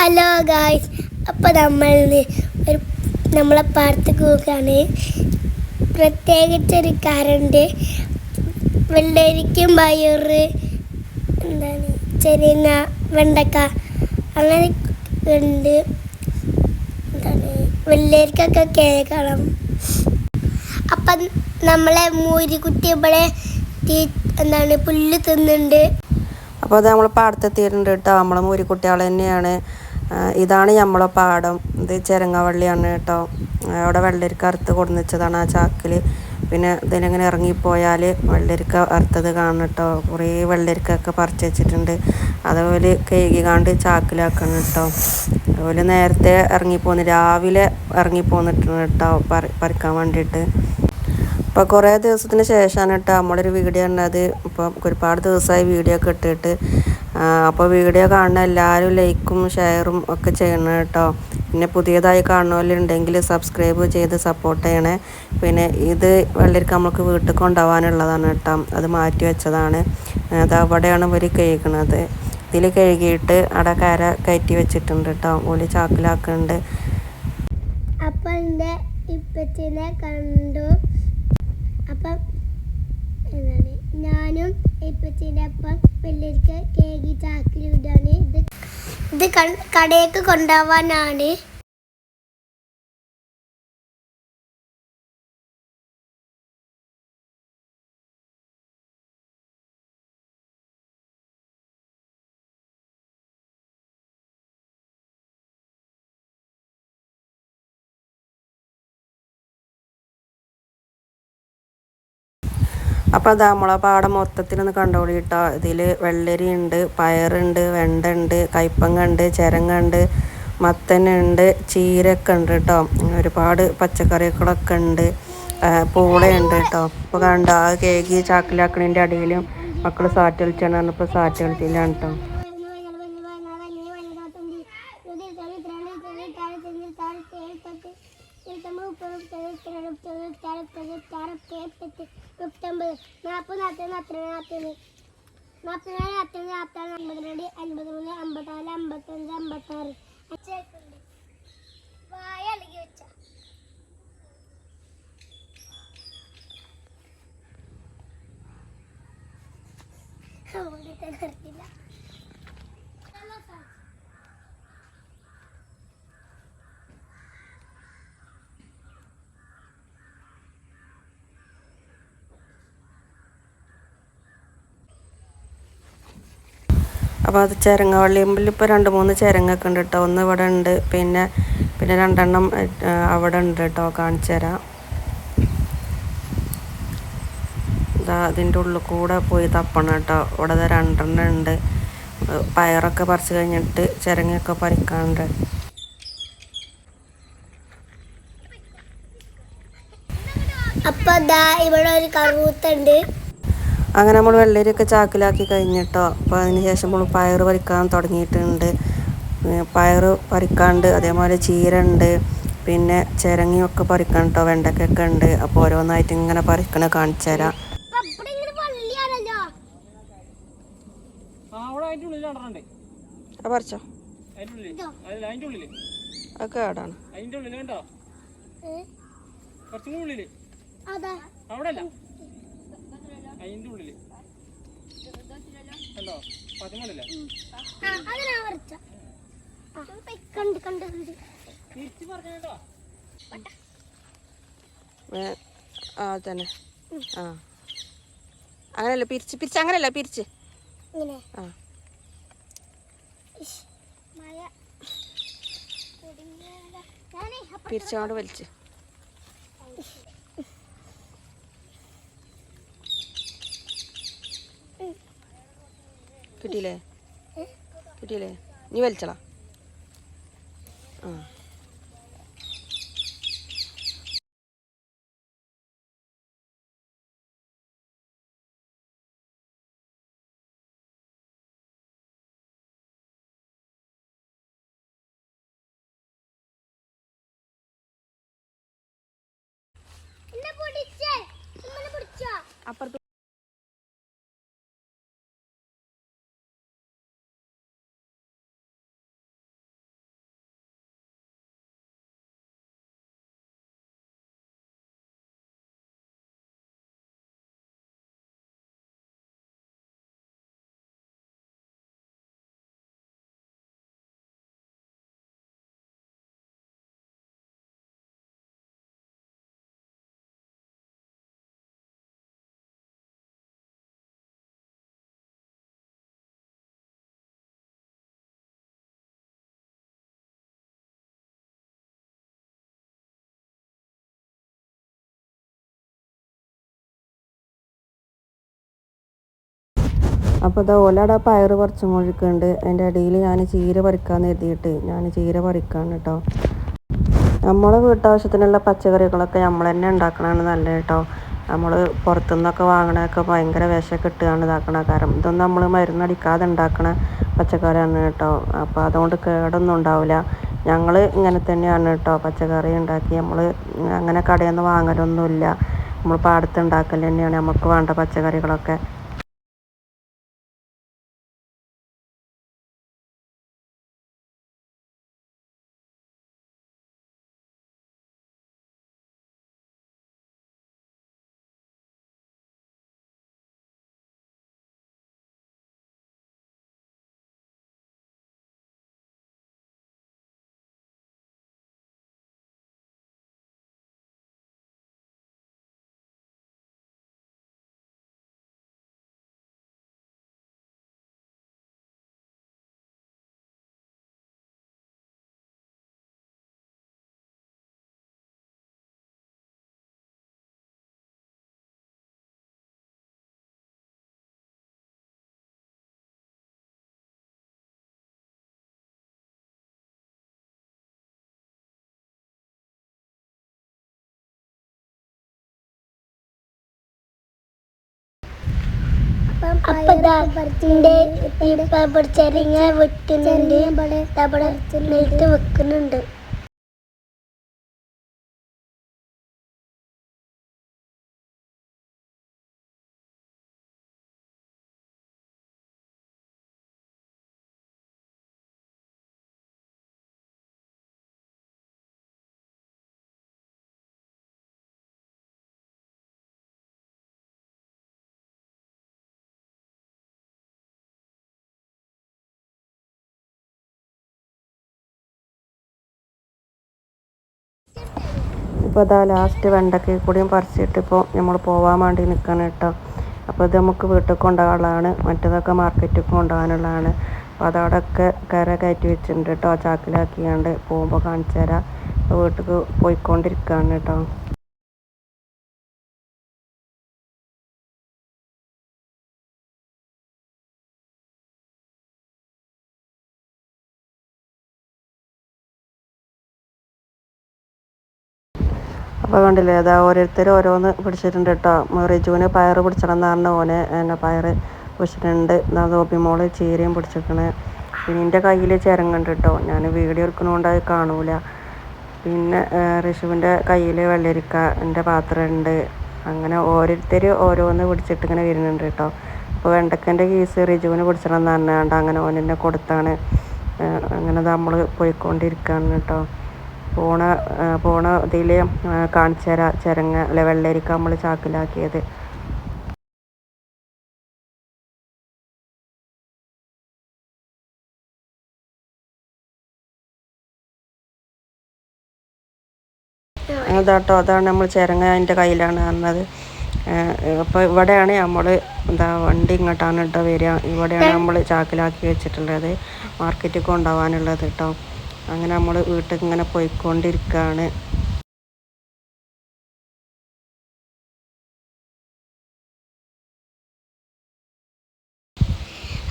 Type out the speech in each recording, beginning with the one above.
Hello guys, അപ്പോൾ നമ്മളെ പാടത്തേക്ക് പോവുകയാണ്. പ്രത്യേകിച്ചൊരു കാറുണ്ട്. വെള്ളരിക്കും പയറ്, ചെരിങ്ങ, വെണ്ടക്ക അങ്ങനെ ഉണ്ട്. വെള്ളരിക്കൊക്കെ കേൾക്കണം. അപ്പം നമ്മളെ മൂരിക്കുട്ടി ഇവിടെ പുല്ല് തിന്നുന്നുണ്ട്. അപ്പോൾ അത് നമ്മൾ പാടത്തെത്തിയിട്ടുണ്ട് കേട്ടോ. നമ്മളെ മൂരിക്കുട്ടികൾ തന്നെയാണ്. ഇതാണ് നമ്മളെ പാടം. ഇത് ചെരങ്ങവള്ളിയാണ് കേട്ടോ. അവിടെ വെള്ളരിക്ക അറുത്ത് കൊടുന്നുവെച്ചതാണ് ആ ചാക്കിൽ. പിന്നെ ഇതിലിങ്ങനെ ഇറങ്ങിപ്പോയാൽ വെള്ളരിക്ക അറുത്തത് കാണണം കേട്ടോ. കുറേ വെള്ളരിക്കൊക്കെ പറിച്ച് വെച്ചിട്ടുണ്ട്. അതുപോലെ കഴുകിക്കാണ്ട് ചാക്കിലാക്കണം കേട്ടോ. അതുപോലെ നേരത്തെ ഇറങ്ങിപ്പോന്ന്, രാവിലെ ഇറങ്ങിപ്പോന്നിട്ടുണ്ട് കേട്ടോ പറിക്കാൻ വേണ്ടിയിട്ട്. അപ്പോൾ കുറേ ദിവസത്തിന് ശേഷമാണ് കേട്ടോ നമ്മളൊരു വീഡിയോ ഉണ്ടത്. ഇപ്പോൾ ഒരുപാട് ദിവസമായി വീഡിയോ ഒക്കെ ഇട്ടിട്ട്. അപ്പോൾ വീഡിയോ കാണുന്ന എല്ലാവരും ലൈക്കും ഷെയറും ഒക്കെ ചെയ്യണം കേട്ടോ. പിന്നെ പുതിയതായി കാണുന്നവരുണ്ടെങ്കിൽ സബ്സ്ക്രൈബ് ചെയ്ത് സപ്പോർട്ട് ചെയ്യണേ. പിന്നെ ഇത് വെള്ളരിക്ക നമുക്ക് വീട്ടിൽ കൊണ്ടുപോകാനുള്ളതാണ് കേട്ടോ. അത് മാറ്റി വെച്ചതാണ്. അത് അവിടെയാണ് ഇവർ കഴുകണത്. ഇതിൽ കഴുകിയിട്ട് അവിടെ കര കയറ്റി വെച്ചിട്ടുണ്ട് കേട്ടോ. ഓല് ചാക്കിലാക്കുന്നുണ്ട്. അപ്പം എൻ്റെ ഇപ്പച്ചിനെ കണ്ടു. അപ്പം ഞാനും ഇപ്പച്ചീൻ്റെ അപ്പം വെള്ളരിക്ക കേകി ചാക്കിലിടാണ്. ഇത് കടയിലേക്ക് കൊണ്ടുപോവാനാണ്. അപ്പോൾ അതാ നമ്മളെ പാടം മൊത്തത്തിലൊന്ന് കണ്ടോളി കേട്ടോ. ഇതിൽ വെള്ളരി ഉണ്ട്, പയറുണ്ട്, വെണ്ട ഉണ്ട്, കയ്പങ്ങ ഉണ്ട്, ചിരങ്ങ ഉണ്ട്, മത്തനുണ്ട്, ചീരയൊക്കെ ഉണ്ട് കേട്ടോ. ഒരുപാട് പച്ചക്കറികളൊക്കെ ഉണ്ട്. പൂളയുണ്ട് കേട്ടോ. ഇപ്പോൾ കണ്ട ആ കേക്ക് ചാക്കിലാക്കണതിൻ്റെ അടിയിലും മക്കൾ സാറ്റ് കളിച്ചാണ് പറഞ്ഞപ്പോൾ സാറ്റ് കളിച്ചില്ലാണ് കേട്ടോ. അപ്പോൾ അത് ചിരങ്ങവള്ളിയിൽ ഇപ്പോൾ 2-3 ചിരങ്ങൊക്കെ ഉണ്ട് കേട്ടോ. ഒന്ന് ഇവിടെ ഉണ്ട്, പിന്നെ 2 അവിടെ ഉണ്ട് കേട്ടോ. കാണിച്ചു തരാം. ഇതാ അതിൻ്റെ ഉള്ളിൽ കൂടെ പോയി തപ്പണം കേട്ടോ. ഇവിടെ 2 ഉണ്ട്. പയറൊക്കെ പറിച്ച് കഴിഞ്ഞിട്ട് ചിരങ്ങയൊക്കെ പറിക്കാനുണ്ട്. അപ്പോൾ ഇവിടെ ഒരു കറുത്തുണ്ട്. അങ്ങനെ നമ്മൾ വെള്ളരിയൊക്കെ ചാക്കിലാക്കി കഴിഞ്ഞിട്ടോ. അപ്പോൾ അതിന് ശേഷം നമ്മൾ പയർ പറിക്കാൻ തുടങ്ങിയിട്ടുണ്ട്. പയർ പറിക്കാണ്ട്, അതേപോലെ ചീര ഉണ്ട്, പിന്നെ ചിരങ്ങയൊക്കെ പറിക്കാൻ കേട്ടോ. വെണ്ടക്കൊക്കെ ഉണ്ട്. അപ്പോൾ ഓരോന്നായിട്ട് ഇങ്ങനെ പറിക്കണ കാണിച്ചു തരാം. പറിച്ചോ, ഒക്കെ കേടാണ്. അതിന്റെ ഉള്ളില് കണ്ടോ പതിമൂന്നില്ല. തന്നെ ആ അങ്ങനെയല്ല പിരിച്ച് അങ്ങനെയല്ല പിരിച്ച് ആ പിരിച്ചോണ്ട് വലിച്ച് കിട്ടിയില്ലേ നീ വലിച്ചളാ. ആ അപ്പുറത്ത് അപ്പോൾ ഇതാ ഓലയുടെ പയറ് പറിച്ചും കൊണ്ടിരിക്കുന്നുണ്ട്. അതിൻ്റെ ഇടയിൽ ഞാൻ ചീര പറിക്കാമെന്ന് കരുതിയിട്ട് ഞാൻ ചീര പറിക്കാണ് കേട്ടോ. നമ്മളെ വീട്ടാവശ്യത്തിനുള്ള പച്ചക്കറികളൊക്കെ നമ്മൾ തന്നെ ഉണ്ടാക്കണതാണ് നല്ലത് കേട്ടോ. നമ്മൾ പുറത്തുനിന്നൊക്കെ വാങ്ങണതൊക്കെ ഭയങ്കര വിഷമൊക്കെ ഇട്ടുകൊണ്ട് ഇതാക്കണ കാരണം ഇതൊന്നും നമ്മൾ മരുന്നടിക്കാതെ ഉണ്ടാക്കണ പച്ചക്കറിയാണ് കേട്ടോ. അപ്പോൾ അതുകൊണ്ട് കേടൊന്നും ഉണ്ടാവില്ല. ഞങ്ങൾ ഇങ്ങനെ തന്നെയാണ് കേട്ടോ പച്ചക്കറി ഉണ്ടാക്കി. നമ്മൾ അങ്ങനെ കടയിൽ നിന്ന് വാങ്ങലൊന്നുമില്ല. നമ്മൾ പാടത്ത് ഉണ്ടാക്കൽ തന്നെയാണ് നമുക്ക് വേണ്ട പച്ചക്കറികളൊക്കെ. അപ്പൊ ചെരങ്ങ വെക്കുന്നുണ്ട്, നെയ്ത്ത് വെക്കുന്നുണ്ട്. ഇപ്പോൾ അതാ ലാസ്റ്റ് വെണ്ടയ്ക്ക കൂടിയും പറിച്ചിട്ട് ഇപ്പോൾ നമ്മൾ പോകാൻ വേണ്ടി നിൽക്കണം കേട്ടോ. അപ്പോൾ ഇത് നമുക്ക് വീട്ടിൽ കൊണ്ടുപോകാനുള്ളതാണ്, മറ്റേതൊക്കെ മാർക്കറ്റിൽ കൊണ്ടുപോകാനുള്ളതാണ്. അപ്പോൾ അതവിടെയൊക്കെ കയറ്റി വെച്ചിട്ടുണ്ട് കേട്ടോ. ചാക്കിലാക്കിയാണ്ട് പോകുമ്പോൾ കാണിച്ചു തരാം. അപ്പോൾ വീട്ടിൽ പോയിക്കൊണ്ടിരിക്കുകയാണ് കേട്ടോ. അപ്പോൾ കണ്ടില്ലേ, അതാ ഓരോരുത്തർ ഓരോന്ന് പിടിച്ചിട്ടുണ്ട് കേട്ടോ. റിജുവിന് പയർ പിടിച്ചണം എന്ന് പറഞ്ഞ ഓനെ എന്നെ പയർ പിടിച്ചിട്ടുണ്ട്. നോബിമോള് ചീരയും പിടിച്ചിരിക്കണേ. പിന്നെ എൻ്റെ കയ്യിൽ ചിരങ്ങുണ്ട് കേട്ടോ. ഞാൻ വീഡിയോ എടുക്കുന്നതുകൊണ്ട് അത് കാണൂല. പിന്നെ ഋഷുവിൻ്റെ കയ്യിൽ വെള്ളരിക്കൻ്റെ പാത്രമുണ്ട്. അങ്ങനെ ഓരോരുത്തർ ഓരോന്ന് പിടിച്ചിട്ട് ഇങ്ങനെ വരുന്നുണ്ട് കേട്ടോ. അപ്പോൾ വെണ്ടക്കൻ്റെ കേസ് റിജുവിന് പിടിച്ചണം എന്ന് പറഞ്ഞാണ്ട് അങ്ങനെ ഓനെന്നെ കൊടുത്താണ്. അങ്ങനെ നമ്മൾ പോയിക്കൊണ്ടിരിക്കുകയാണ് കേട്ടോ. പോണ ഇതിൽ കാണിച്ചു തരാം ചിരങ്ങ അല്ലെ വെള്ളരിക്ക നമ്മൾ ചാക്കിലാക്കിയത്. അതാട്ടോ, അതാണ് നമ്മൾ ചിരങ്ങ എൻ്റെ കയ്യിലാണ് പറഞ്ഞത്. അപ്പോൾ ഇവിടെയാണ് നമ്മൾ വണ്ടി ഇങ്ങോട്ടാണ് കേട്ടോ വരിക. ഇവിടെയാണ് നമ്മൾ ചാക്കിലാക്കി വെച്ചിട്ടുള്ളത്, മാർക്കറ്റിൽ കൊണ്ടുപോകാനുള്ളത് കേട്ടോ. അങ്ങനെ നമ്മൾ വീട്ടിൽ ഇങ്ങനെ പോയിക്കൊണ്ടിരിക്കുകയാണ്.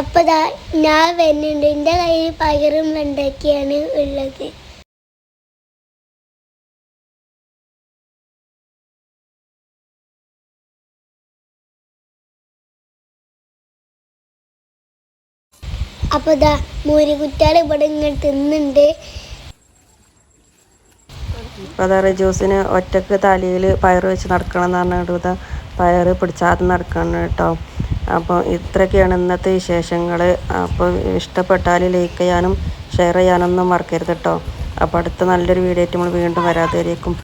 അപ്പൊ ഞാൻ വരുന്നുണ്ട്. എൻ്റെ കയ്യിൽ പയറും വെണ്ടയ്ക്കയാണ് ഉള്ളത്. അപ്പൊ മൂരിക്കുറ്റാൾ ഇവിടെ ഇങ്ങനെ തിന്നുണ്ട്. അപ്പോൾ അതാ റിജൂസിന് ഒറ്റക്ക് തലയിൽ പയർ വെച്ച് നടക്കണം എന്ന് പറഞ്ഞിട്ട് പയർ പിടിച്ചാതെ നടക്കണം കേട്ടോ. അപ്പോൾ ഇത്രയൊക്കെയാണ് ഇന്നത്തെ വിശേഷങ്ങൾ. അപ്പോൾ ഇഷ്ടപ്പെട്ടാൽ ലൈക്ക് ചെയ്യാനും ഷെയർ ചെയ്യാനൊന്നും മറക്കരുത് കേട്ടോ. അപ്പോൾ അടുത്ത നല്ലൊരു വീഡിയോ ആയിട്ട് നമ്മൾ വീണ്ടും വരാതെയിരിക്കും.